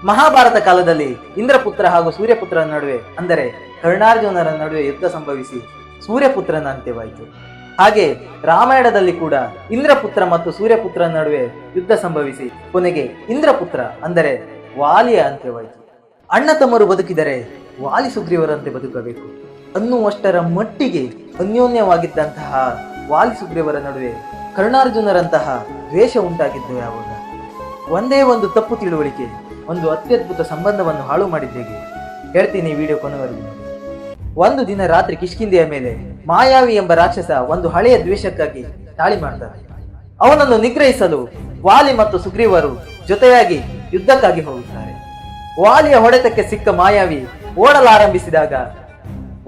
ಮಹಾಭಾರತ ಕಾಲದಲ್ಲಿ ಇಂದ್ರಪುತ್ರ ಹಾಗೂ ಸೂರ್ಯಪುತ್ರನ ನಡುವೆ ಅಂದರೆ ಕರ್ಣಾರ್ಜುನರ ನಡುವೆ ಯುದ್ಧ ಸಂಭವಿಸಿ ಸೂರ್ಯಪುತ್ರನ ಅಂತ್ಯವಾಯಿತು. ಹಾಗೆ ರಾಮಾಯಣದಲ್ಲಿ ಕೂಡ ಇಂದ್ರಪುತ್ರ ಮತ್ತು ಸೂರ್ಯಪುತ್ರನ ನಡುವೆ ಯುದ್ಧ ಸಂಭವಿಸಿ ಕೊನೆಗೆ ಇಂದ್ರಪುತ್ರ ಅಂದರೆ ವಾಲಿಯ ಅಂತ್ಯವಾಯಿತು. ಅಣ್ಣ ತಮ್ಮರು ಬದುಕಿದರೆ ವಾಲಿ ಸುಗ್ರೀವರಂತೆ ಬದುಕಬೇಕು ಅನ್ನುವಷ್ಟರ ಮಟ್ಟಿಗೆ ಅನ್ಯೋನ್ಯವಾಗಿದ್ದಂತಹ ವಾಲಿ ಸುಗ್ರೀವರ ನಡುವೆ ಕರ್ಣಾರ್ಜುನರಂತಹ ದ್ವೇಷ ಉಂಟಾಗಿದ್ದು ಯಾವಾಗ? ಒಂದೇ ಒಂದು ತಪ್ಪು ತಿಳುವಳಿಕೆ ಒಂದು ಅತ್ಯದ್ಭುತ ಸಂಬಂಧವನ್ನು ಹಾಳು ಮಾಡಿದ್ದೇಗೆ ಹೇಳ್ತೀನಿ ವಿಡಿಯೋ ಕೊನೆವರೆಗೂ. ಒಂದು ದಿನ ರಾತ್ರಿ ಕಿಷ್ಕಿಂಧೆಯ ಮೇಲೆ ಮಾಯಾವಿ ಎಂಬ ರಾಕ್ಷಸ ಒಂದು ಹಳೆಯ ದ್ವೇಷಕ್ಕಾಗಿ ದಾಳಿ ಮಾಡ್ತಾನೆ. ಅವನನ್ನು ನಿಗ್ರಹಿಸಲು ವಾಲಿ ಮತ್ತು ಸುಗ್ರೀವರು ಜೊತೆಯಾಗಿ ಯುದ್ಧಕ್ಕಾಗಿ ಹೋಗುತ್ತಾರೆ. ವಾಲಿಯ ಹೊಡೆತಕ್ಕೆ ಸಿಕ್ಕ ಮಾಯಾವಿ ಓಡಲಾರಂಭಿಸಿದಾಗ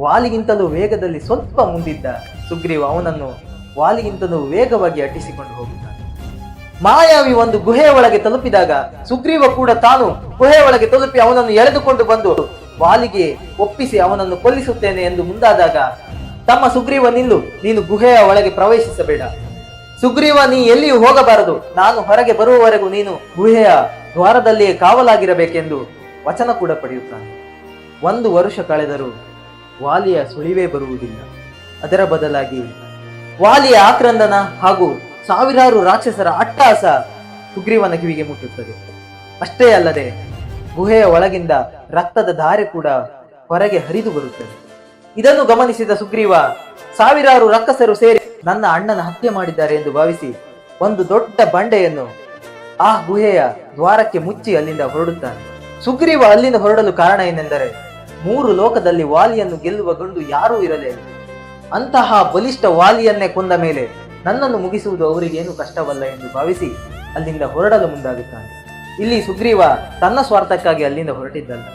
ವಾಲಿಗಿಂತಲೂ ವೇಗದಲ್ಲಿ ಸ್ವಲ್ಪ ಮುಂದಿದ್ದ ಸುಗ್ರೀವ ಅವನನ್ನು ವಾಲಿಗಿಂತಲೂ ವೇಗವಾಗಿ ಅಟ್ಟಿಸಿಕೊಂಡು ಹೋಗುತ್ತಾನೆ. ಮಾಯಾವಿ ಒಂದು ಗುಹೆಯ ಒಳಗೆ ತಲುಪಿದಾಗ ಸುಗ್ರೀವ ಕೂಡ ತಾನು ಗುಹೆಯ ಒಳಗೆ ತಲುಪಿ ಅವನನ್ನು ಎಳೆದುಕೊಂಡು ಬಂದು ವಾಲಿಗೆ ಒಪ್ಪಿಸಿ ಅವನನ್ನು ಕೊಲ್ಲಿಸುತ್ತೇನೆ ಎಂದು ಮುಂದಾದಾಗ ತಮ್ಮ ಸುಗ್ರೀವ ನಿಲ್ಲು, ನೀನು ಗುಹೆಯ ಒಳಗೆ ಪ್ರವೇಶಿಸಬೇಡ. ಸುಗ್ರೀವ, ನೀ ಎಲ್ಲಿಯೂ ಹೋಗಬಾರದು, ನಾನು ಹೊರಗೆ ಬರುವವರೆಗೂ ನೀನು ಗುಹೆಯ ದ್ವಾರದಲ್ಲಿಯೇ ಕಾವಲಾಗಿರಬೇಕೆಂದು ವಚನ ಕೂಡ ಪಡೆಯುತ್ತಾನೆ. 1 ವರುಷ ಕಳೆದರೂ ವಾಲಿಯ ಸುಳಿವೇ ಬರುವುದಿಲ್ಲ. ಅದರ ಬದಲಾಗಿ ವಾಲಿಯ ಆಕ್ರಂದನ ಹಾಗೂ ಸಾವಿರಾರು ರಾಕ್ಷಸರ ಅಟ್ಟಹಾಸ ಸುಗ್ರೀವನ ಕಿವಿಗೆ ಮುಟ್ಟುತ್ತದೆ. ಅಷ್ಟೇ ಅಲ್ಲದೆ ಗುಹೆಯ ಒಳಗಿಂದ ರಕ್ತದ ಧಾರೆ ಕೂಡ ಹೊರಗೆ ಹರಿದು ಬರುತ್ತದೆ. ಇದನ್ನು ಗಮನಿಸಿದ ಸುಗ್ರೀವ ಸಾವಿರಾರು ರಕ್ಕಸರು ಸೇರಿ ನನ್ನ ಅಣ್ಣನ ಹತ್ಯೆ ಮಾಡಿದ್ದಾರೆ ಎಂದು ಭಾವಿಸಿ ಒಂದು ದೊಡ್ಡ ಬಂಡೆಯನ್ನು ಆ ಗುಹೆಯ ದ್ವಾರಕ್ಕೆ ಮುಚ್ಚಿ ಅಲ್ಲಿಂದ ಹೊರಡುತ್ತಾನೆ. ಸುಗ್ರೀವ ಅಲ್ಲಿಂದ ಹೊರಡಲು ಕಾರಣ ಏನೆಂದರೆ 3 ಲೋಕದಲ್ಲಿ ವಾಲಿಯನ್ನು ಗೆಲ್ಲುವ ಗಂಡು ಯಾರೂ ಇರಲೇ ಇಲ್ಲ. ಅಂತಹ ಬಲಿಷ್ಠ ವಾಲಿಯನ್ನೇ ಕೊಂದ ಮೇಲೆ ನನ್ನನ್ನು ಮುಗಿಸುವುದು ಅವರಿಗೇನು ಕಷ್ಟವಲ್ಲ ಎಂದು ಭಾವಿಸಿ ಅಲ್ಲಿಂದ ಹೊರಡಲು ಮುಂದಾಗುತ್ತಾನೆ. ಇಲ್ಲಿ ಸುಗ್ರೀವ ತನ್ನ ಸ್ವಾರ್ಥಕ್ಕಾಗಿ ಅಲ್ಲಿಂದ ಹೊರಟಿದ್ದಲ್ಲ.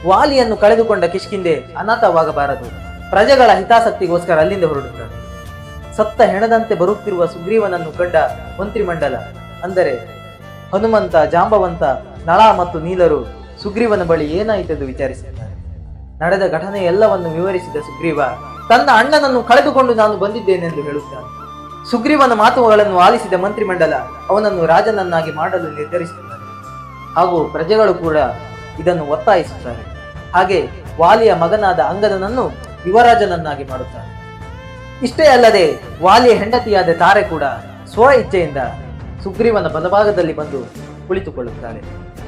ವಾಲಿಯನ್ನು ಕಳೆದುಕೊಂಡ ಕಿಷ್ಕಿಂಧೆ ಅನಾಥವಾಗಬಾರದು, ಪ್ರಜೆಗಳ ಹಿತಾಸಕ್ತಿಗೋಸ್ಕರ ಅಲ್ಲಿಂದ ಹೊರಡುತ್ತಾನೆ. ಸತ್ತ ಹೆಣದಂತೆ ಬರುತ್ತಿರುವ ಸುಗ್ರೀವನನ್ನು ಕಂಡ ಮಂತ್ರಿಮಂಡಲ ಅಂದರೆ ಹನುಮಂತ, ಜಾಂಬವಂತ, ನಳ ಮತ್ತು ನೀಲರು ಸುಗ್ರೀವನ ಬಳಿ ಏನಾಯಿತೆಂದು ವಿಚಾರಿಸುತ್ತಾರೆ. ನಡೆದ ಘಟನೆ ಎಲ್ಲವನ್ನು ವಿವರಿಸಿದ ಸುಗ್ರೀವ ತನ್ನ ಅಣ್ಣನನ್ನು ಕಳೆದುಕೊಂಡು ನಾನು ಬಂದಿದ್ದೇನೆಂದು ಹೇಳುತ್ತಾನೆ. ಸುಗ್ರೀವನ ಮಾತುಗಳನ್ನು ಆಲಿಸಿದ ಮಂತ್ರಿಮಂಡಲ ಅವನನ್ನು ರಾಜನನ್ನಾಗಿ ಮಾಡಲು ನಿರ್ಧರಿಸುತ್ತಾರೆ ಹಾಗೂ ಪ್ರಜೆಗಳು ಕೂಡ ಇದನ್ನು ಒತ್ತಾಯಿಸುತ್ತಾರೆ. ಹಾಗೆ ವಾಲಿಯ ಮಗನಾದ ಅಂಗದನನ್ನು ಯುವರಾಜನನ್ನಾಗಿ ಮಾಡುತ್ತಾರೆ. ಇಷ್ಟೇ ಅಲ್ಲದೆ ವಾಲಿಯ ಹೆಂಡತಿಯಾದ ತಾರೆ ಕೂಡ ಸ್ವ ಇಚ್ಛೆಯಿಂದ ಸುಗ್ರೀವನ ಬಲಭಾಗದಲ್ಲಿ ಬಂದು ಕುಳಿತುಕೊಳ್ಳುತ್ತಾಳೆ.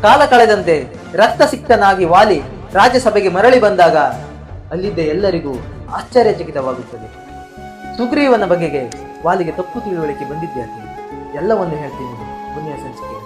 ಕಾಲ ಕಳೆದಂತೆ ರಕ್ತಸಿಕ್ತನಾಗಿ ವಾಲಿ ರಾಜ್ಯಸಭೆಗೆ ಮರಳಿ ಬಂದಾಗ ಅಲ್ಲಿದ್ದ ಎಲ್ಲರಿಗೂ ಆಶ್ಚರ್ಯಚಕಿತವಾಗುತ್ತದೆ. ಸುಗ್ರೀವನ ಬಗೆಗೆ ವಾಲಿಗೆ ತಪ್ಪು ತಿಳುವಳಿಕೆ ಬಂದಿದ್ಯಾಕೆ ಎಲ್ಲವನ್ನು ಹೇಳ್ತೀನಿ ಮುಂದಿನ ಸಂಚಿಕೆ.